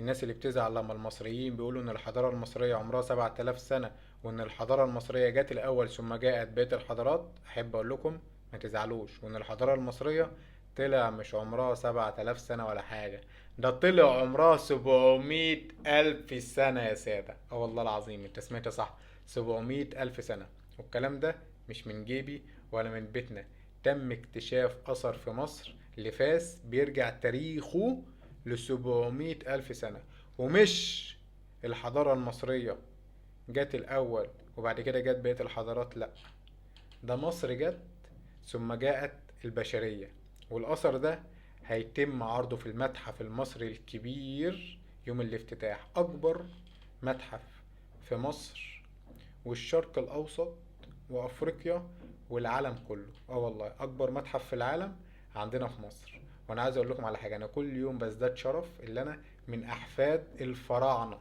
الناس اللي بتزعل لما المصريين بيقولوا ان الحضارة المصرية عمرها 7000 سنة، وان الحضارة المصرية جت الاول ثم جاءت بقية الحضارات، احب اقول لكم ما تزعلوش، وان الحضارة المصرية طلع مش عمرها 7000 سنة ولا حاجة، ده طلع عمرها 700 ألف سنة يا سادة. اه والله العظيم انت سمعت صح، 700 ألف سنة. والكلام ده مش من جيبي ولا من بيتنا، تم اكتشاف أثر في مصر لفاس بيرجع تاريخه ل700 ألف سنة. ومش الحضارة المصرية جت الأول وبعد كده جت بقية الحضارات، لأ، ده مصر جت ثم جاءت البشرية. والأثر ده هيتم عرضه في المتحف المصري الكبير يوم الافتتاح، أكبر متحف في مصر والشرق الأوسط وأفريقيا والعالم كله. اه والله أكبر متحف في العالم عندنا في مصر. وأنا عايز أقول لكم على حاجة، أنا كل يوم بزداد شرف اللي أنا من أحفاد الفراعنة.